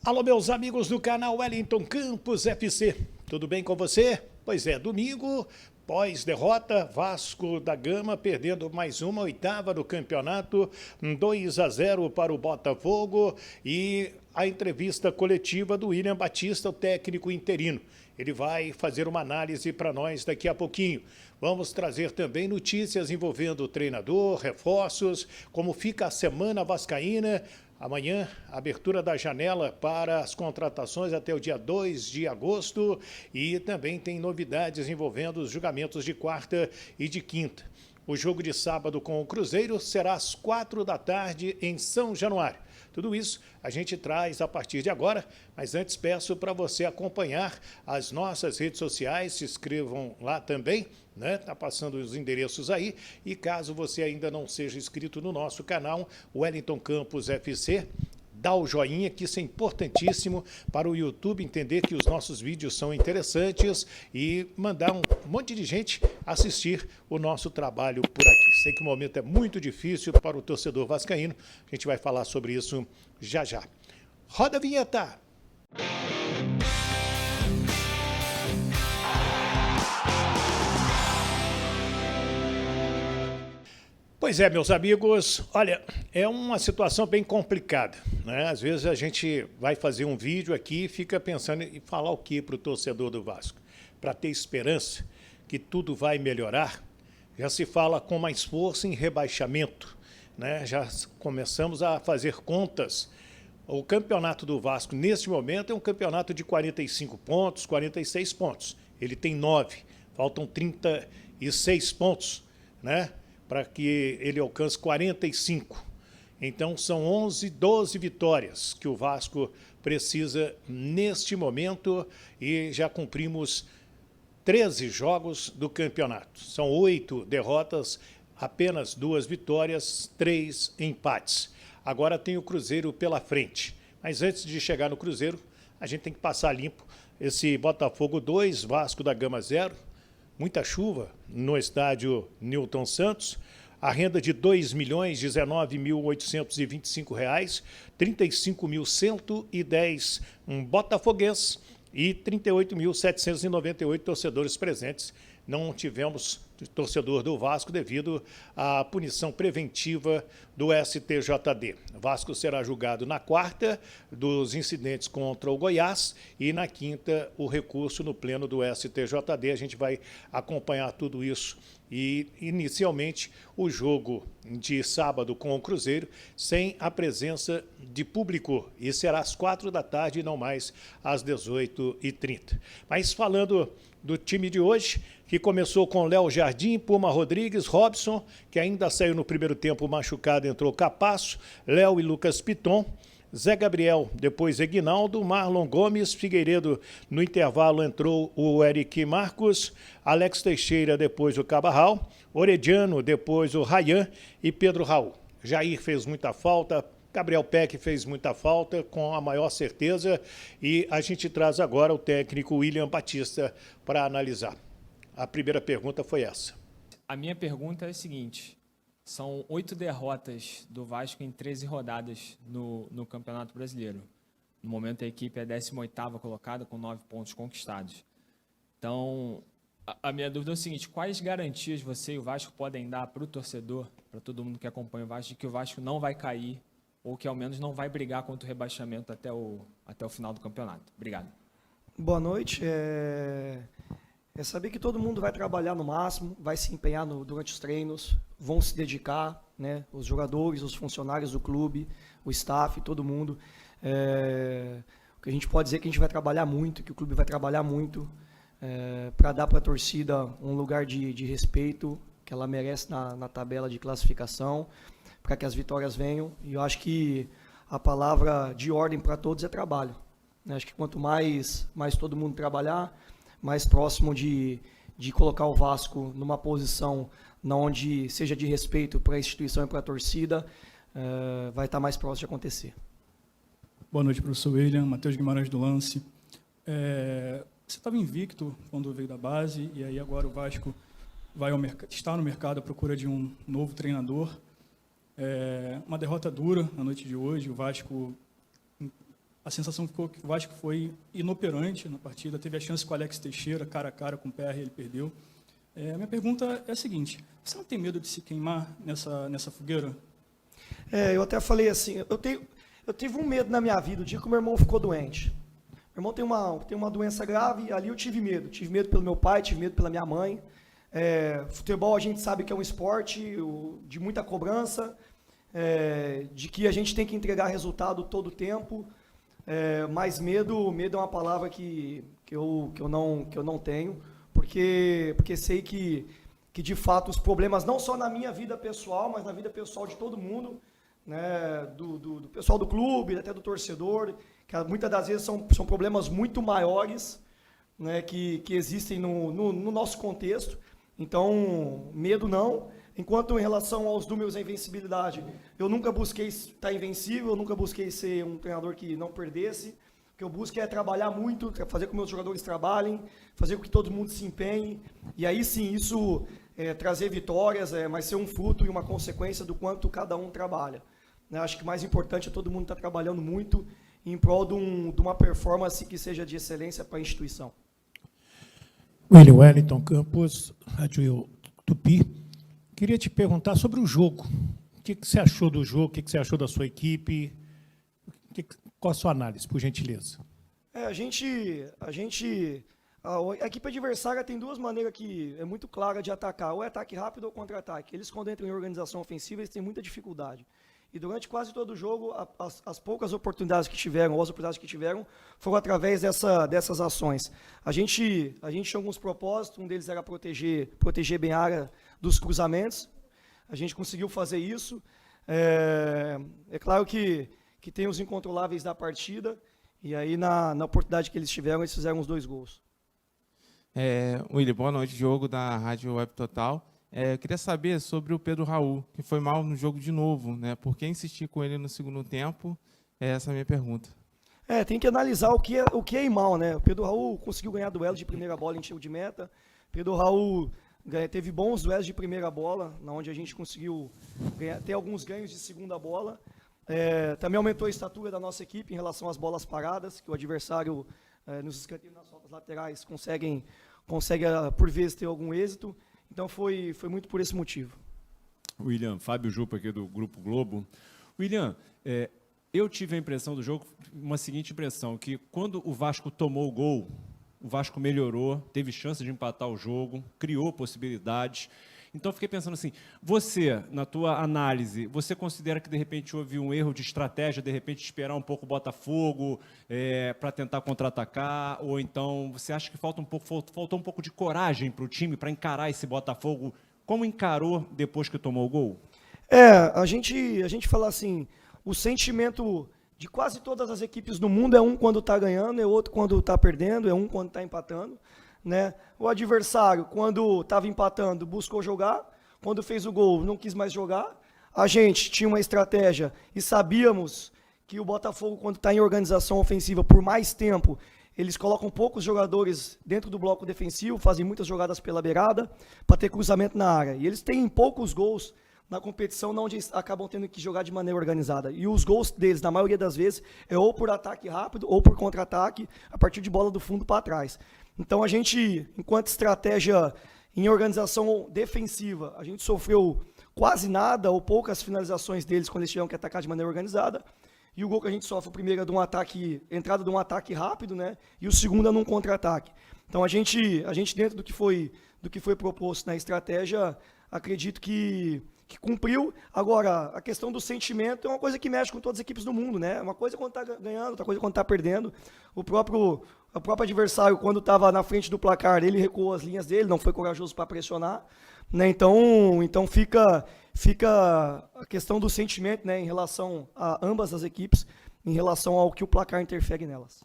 Alô, meus amigos do canal Wellington Campos FC, tudo bem com você? Pois é, domingo, pós-derrota, Vasco da Gama perdendo mais uma oitava do campeonato, 2-0 para o Botafogo e a entrevista coletiva do William Batista, o técnico interino. Ele vai fazer uma análise para nós daqui a pouquinho. Vamos trazer também notícias envolvendo o treinador, reforços, como fica a semana vascaína. Amanhã, abertura da janela para as contratações até o dia 2 de agosto e também tem novidades envolvendo os julgamentos de quarta e de quinta. O jogo de sábado com o Cruzeiro será às 4 da tarde em São Januário. Tudo isso a gente traz a partir de agora, mas antes peço para você acompanhar as nossas redes sociais, se inscrevam lá também, né? Tá passando os endereços aí. E caso você ainda não seja inscrito no nosso canal, Wellington Campos FC, dá o joinha, que isso é importantíssimo para o YouTube entender que os nossos vídeos são interessantes e mandar um monte de gente assistir o nosso trabalho por aqui. Sei que o momento é muito difícil para o torcedor vascaíno, a gente vai falar sobre isso já já. Roda a vinheta! Pois é, meus amigos, olha, é uma situação bem complicada, né? Às vezes a gente vai fazer um vídeo aqui e fica pensando em falar o que para o torcedor do Vasco? Para ter esperança que tudo vai melhorar, já se fala com mais força em rebaixamento, né? Já começamos a fazer contas. O campeonato do Vasco, neste momento, é um campeonato de 45 pontos, 46 pontos. Ele tem 9, faltam 36 pontos, né? Para que ele alcance 45. Então, são 11, 12 vitórias que o Vasco precisa neste momento e já cumprimos 13 jogos do campeonato. São 8 derrotas, apenas 2 vitórias, 3 empates. Agora tem o Cruzeiro pela frente. Mas antes de chegar no Cruzeiro, a gente tem que passar limpo esse Botafogo 2, Vasco da Gama 0. Muita chuva no estádio Newton Santos, a renda de R$ 2.019.825, 35.110 botafoguenses e 38.798 torcedores presentes. Não tivemos torcedor do Vasco devido à punição preventiva do STJD. O Vasco será julgado na quarta dos incidentes contra o Goiás e na quinta o recurso no pleno do STJD. A gente vai acompanhar tudo isso e, inicialmente, o jogo de sábado com o Cruzeiro sem a presença de público e será às 4 da tarde e não mais às 18h30. Mas falando do time de hoje, que começou com Léo Jardim, Puma Rodrigues, Robson, que ainda saiu no primeiro tempo machucado, entrou Capasso, Léo e Lucas Piton, Zé Gabriel, depois Eguinaldo, Marlon Gomes, Figueiredo, no intervalo entrou o Eric Marcos, Alex Teixeira, depois o Cabarral, Orediano, depois o Rayan e Pedro Raul. Jair fez muita falta, Gabriel Peck fez muita falta, com a maior certeza, e a gente traz agora o técnico William Batista para analisar. A primeira pergunta foi essa. A minha pergunta é a seguinte: são 8 derrotas do Vasco em 13 rodadas no Campeonato Brasileiro. No momento, a equipe é a 18ª colocada, com 9 pontos conquistados. Então, a minha dúvida é o seguinte: quais garantias você e o Vasco podem dar para o torcedor, para todo mundo que acompanha o Vasco, de que o Vasco não vai cair ou que ao menos não vai brigar contra o rebaixamento até o final do campeonato? Obrigado. Boa noite. É saber que todo mundo vai trabalhar no máximo, vai se empenhar durante os treinos, vão se dedicar, né? Os jogadores, os funcionários do clube, o staff, todo mundo. O que a gente pode dizer é que a gente vai trabalhar muito, que o clube vai trabalhar muito para dar para a torcida um lugar de respeito que ela merece na tabela de classificação, para que as vitórias venham. E eu acho que a palavra de ordem para todos é trabalho. Acho que quanto mais todo mundo trabalhar, mais próximo de colocar o Vasco numa posição onde seja de respeito para a instituição e para a torcida, vai estar mais próximo de acontecer. Boa noite, professor William. Matheus Guimarães do Lance. Você estava invicto quando veio da base, e aí agora o Vasco está no mercado à procura de um novo treinador. Uma derrota dura na noite de hoje. O Vasco a sensação ficou que o Vasco foi inoperante na partida, teve a chance com o Alex Teixeira, cara a cara com o PR, ele perdeu. A minha pergunta é a seguinte, você não tem medo de se queimar nessa fogueira? Eu até falei assim, eu tive um medo na minha vida, o dia que o meu irmão ficou doente. Meu irmão tem uma doença grave, e ali eu tive medo pelo meu pai, tive medo pela minha mãe. Futebol a gente sabe que é um esporte de muita cobrança, de que a gente tem que entregar resultado todo o tempo, mas medo é uma palavra que eu não tenho, porque sei que de fato os problemas, não só na minha vida pessoal, mas na vida pessoal de todo mundo, né, do pessoal do clube, até do torcedor, que muitas das vezes são problemas muito maiores, né, que existem no nosso contexto. Então, medo não. Enquanto em relação aos números, a invencibilidade, eu nunca busquei estar invencível, eu nunca busquei ser um treinador que não perdesse. O que eu busco é trabalhar muito, fazer com que meus jogadores trabalhem, fazer com que todo mundo se empenhe, e aí sim, isso trazer vitórias, mas ser um fruto e uma consequência do quanto cada um trabalha. Acho que o mais importante é todo mundo estar trabalhando muito em prol de uma performance que seja de excelência para a instituição. William Wellington Campos, Rádio Tupi. Queria te perguntar sobre o jogo. O que você achou do jogo? O que você achou da sua equipe? Qual a sua análise, por gentileza? A equipe adversária tem duas maneiras que é muito clara de atacar. Ou é ataque rápido ou contra-ataque. Eles, quando entram em organização ofensiva, eles têm muita dificuldade. E durante quase todo o jogo, as poucas oportunidades que tiveram, ou as oportunidades que tiveram, foram através dessas ações. A gente tinha alguns propósitos, um deles era proteger bem a área dos cruzamentos. A gente conseguiu fazer isso. É claro que tem os incontroláveis da partida, e aí na oportunidade que eles tiveram, eles fizeram os 2 gols. William, boa noite, Diogo, da Rádio Web Total. Eu queria saber sobre o Pedro Raul, que foi mal no jogo de novo, né? Por que insistir com ele no segundo tempo? Essa é a minha pergunta. Tem que analisar o que é ir mal, né? O Pedro Raul conseguiu ganhar duelo de primeira bola em tiro de meta. Pedro Raul teve bons duelos de primeira bola, onde a gente conseguiu ter alguns ganhos de segunda bola. Também aumentou a estatura da nossa equipe em relação às bolas paradas, que o adversário, nos escanteios, nas faltas laterais, consegue por vezes ter algum êxito. Então foi muito por esse motivo. William, Fábio Jupa aqui do Grupo Globo. William, eu tive a impressão do jogo, uma seguinte impressão, que quando o Vasco tomou o gol, o Vasco melhorou, teve chance de empatar o jogo, criou possibilidades. Então, fiquei pensando assim, você, na tua análise, você considera que, de repente, houve um erro de estratégia, de repente, esperar um pouco o Botafogo para tentar contra-atacar, ou então você acha que faltou um pouco de coragem para o time para encarar esse Botafogo? Como encarou depois que tomou o gol? A gente fala assim, o sentimento de quase todas as equipes do mundo é um quando está ganhando, é outro quando está perdendo, é um quando está empatando. Né? O adversário, quando estava empatando, buscou jogar, quando fez o gol, não quis mais jogar. A gente tinha uma estratégia e sabíamos que o Botafogo, quando está em organização ofensiva por mais tempo, eles colocam poucos jogadores dentro do bloco defensivo, fazem muitas jogadas pela beirada para ter cruzamento na área. E eles têm poucos gols na competição, onde eles acabam tendo que jogar de maneira organizada. E os gols deles, na maioria das vezes, é ou por ataque rápido ou por contra-ataque, a partir de bola do fundo para trás. Então, a gente, enquanto estratégia em organização defensiva, a gente sofreu quase nada ou poucas finalizações deles quando eles tiveram que atacar de maneira organizada. E o gol que a gente sofre, o primeiro é de um ataque, entrada de um ataque rápido, né? E o segundo é num contra-ataque. Então, a gente dentro do que foi proposto na estratégia, acredito que cumpriu. Agora, a questão do sentimento é uma coisa que mexe com todas as equipes do mundo, né? Uma coisa é quando está ganhando, outra coisa é quando está perdendo. O próprio adversário, quando estava na frente do placar, ele recuou as linhas dele, não foi corajoso para pressionar, né? Então fica a questão do sentimento, né, em relação a ambas as equipes, em relação ao que o placar interfere nelas.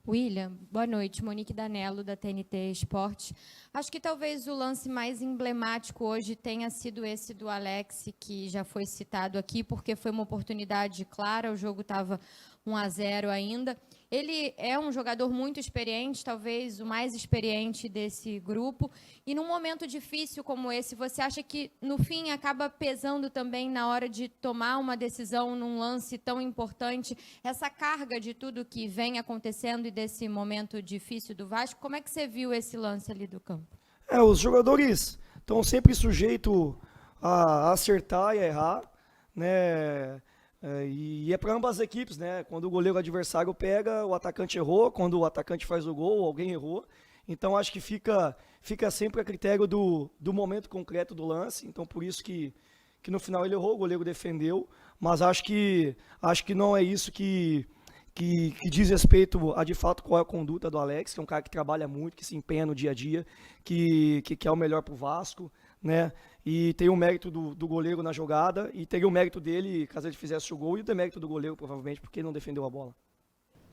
William, boa noite. Monique Danello, da TNT Esportes. Acho que talvez o lance mais emblemático hoje tenha sido esse do Alex, que já foi citado aqui, porque foi uma oportunidade clara, o jogo estava 1-0 ainda, Ele é um jogador muito experiente, talvez o mais experiente desse grupo. E num momento difícil como esse, você acha que, no fim, acaba pesando também na hora de tomar uma decisão num lance tão importante, essa carga de tudo que vem acontecendo e desse momento difícil do Vasco? Como é que você viu esse lance ali do campo? Os jogadores estão sempre sujeitos a acertar e a errar, né? E é para ambas as equipes, né? Quando o goleiro adversário pega, o atacante errou, quando o atacante faz o gol, alguém errou. Então acho que fica sempre a critério do momento concreto do lance. Então por isso que no final ele errou, o goleiro defendeu, mas acho que não é isso que diz respeito a, de fato, qual é a conduta do Alex, que é um cara que trabalha muito, que se empenha no dia a dia, que quer o melhor para o Vasco, né? E tem o mérito do goleiro na jogada, e teria o mérito dele caso ele fizesse o gol, e o demérito do goleiro, provavelmente, porque ele não defendeu a bola.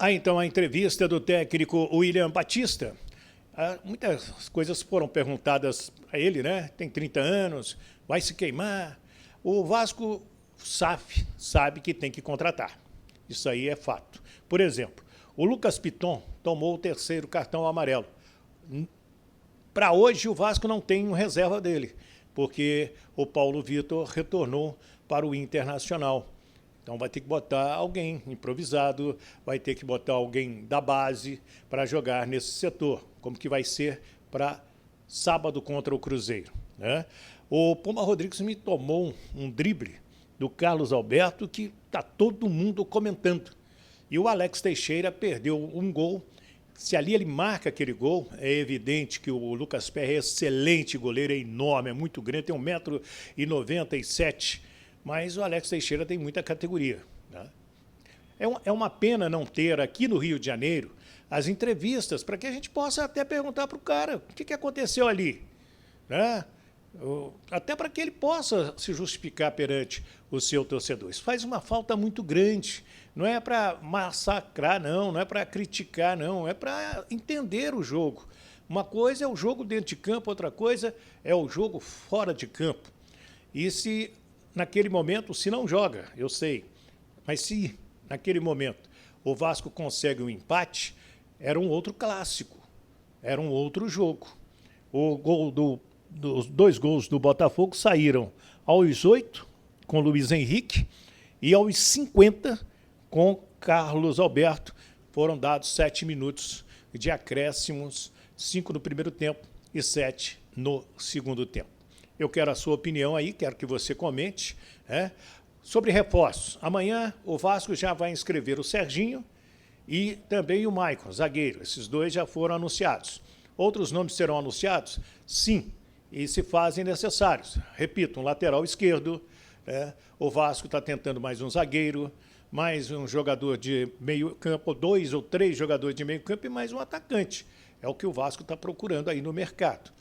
Então, a entrevista do técnico William Batista. Muitas coisas foram perguntadas a ele, né? Tem 30 anos, vai se queimar. O Vasco sabe que tem que contratar. Isso aí é fato. Por exemplo, o Lucas Piton tomou o 3º cartão amarelo. Para hoje, o Vasco não tem um reserva dele, porque o Paulo Vitor retornou para o Internacional. Então vai ter que botar alguém improvisado, vai ter que botar alguém da base para jogar nesse setor, como que vai ser para sábado contra o Cruzeiro, né? O Puma Rodrigues me tomou um drible do Carlos Alberto que está todo mundo comentando. E o Alex Teixeira perdeu um gol. Se ali ele marca aquele gol, é evidente que o Lucas Perry é excelente goleiro, é enorme, é muito grande, tem 1,97 m, mas o Alex Teixeira tem muita categoria, né? É uma pena não ter aqui no Rio de Janeiro as entrevistas para que a gente possa até perguntar para o cara o que aconteceu ali, né? Até para que ele possa se justificar perante o seu torcedor. Isso faz uma falta muito grande. Não é para massacrar, não é para criticar, não, é para entender o jogo. Uma coisa é o jogo dentro de campo, outra coisa é o jogo fora de campo. E se naquele momento, se não joga, eu sei, mas se naquele momento o Vasco consegue um empate, era um outro clássico, era um outro jogo. Os 2 gols do Botafogo saíram aos 8, com Luiz Henrique, e aos 50, com Carlos Alberto. Foram dados 7 minutos de acréscimos, 5 no primeiro tempo e 7 no segundo tempo. Eu quero a sua opinião aí, quero que você comente, né? Sobre reforços. Amanhã o Vasco já vai inscrever o Serginho e também o Maicon, zagueiro. Esses 2 já foram anunciados. Outros nomes serão anunciados? Sim, e se fazem necessários. Repito, um lateral esquerdo, o Vasco está tentando mais um zagueiro, mais um jogador de meio campo, 2 ou 3 jogadores de meio campo e mais um atacante. É o que o Vasco está procurando aí no mercado.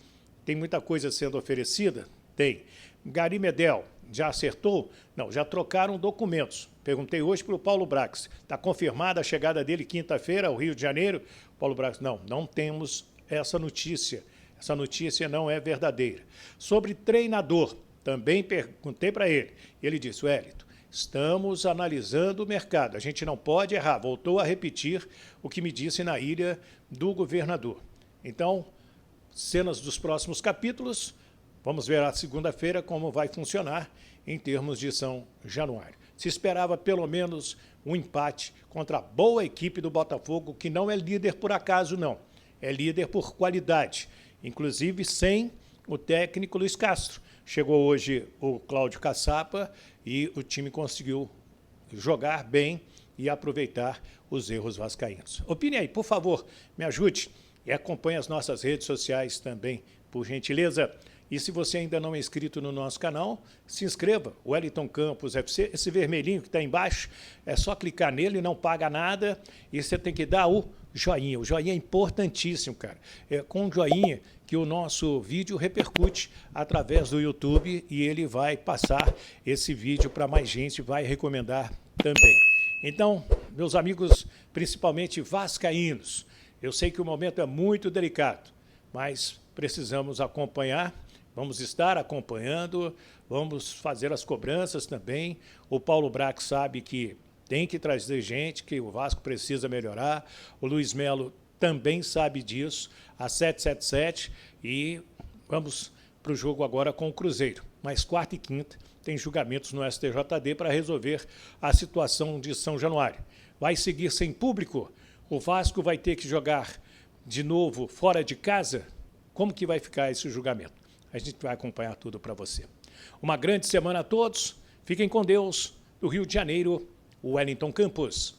Tem muita coisa sendo oferecida? Tem. Gary Medel, já acertou? Não, já trocaram documentos. Perguntei hoje para o Paulo Brax. Está confirmada a chegada dele quinta-feira ao Rio de Janeiro? Paulo Brax, não temos essa notícia. Essa notícia não é verdadeira. Sobre treinador, também perguntei para ele. Ele disse, Wellington, estamos analisando o mercado. A gente não pode errar. Voltou a repetir o que me disse na ilha do governador. Então, cenas dos próximos capítulos. Vamos ver a segunda-feira como vai funcionar em termos de São Januário. Se esperava pelo menos um empate contra a boa equipe do Botafogo, que não é líder por acaso, não. É líder por qualidade, inclusive sem o técnico Luiz Castro. Chegou hoje o Cláudio Caçapa e o time conseguiu jogar bem e aproveitar os erros vascaínos. Opine aí, por favor, me ajude e acompanhe as nossas redes sociais também, por gentileza. E se você ainda não é inscrito no nosso canal, se inscreva, Wellington Campos FC, esse vermelhinho que está embaixo, é só clicar nele, não paga nada, e você tem que dar o joinha. O joinha é importantíssimo, cara. É com o joinha que o nosso vídeo repercute através do YouTube e ele vai passar esse vídeo para mais gente, vai recomendar também. Então, meus amigos, principalmente vascaínos, eu sei que o momento é muito delicado, mas precisamos acompanhar. Vamos estar acompanhando, vamos fazer as cobranças também. O Paulo Brax sabe que Tem que trazer gente, que o Vasco precisa melhorar. O Luiz Melo também sabe disso. A 777 e vamos para o jogo agora com o Cruzeiro. Mas quarta e quinta tem julgamentos no STJD para resolver a situação de São Januário. Vai seguir sem público? O Vasco vai ter que jogar de novo fora de casa? Como que vai ficar esse julgamento? A gente vai acompanhar tudo para você. Uma grande semana a todos. Fiquem com Deus. Do Rio de Janeiro, Wellington Campos.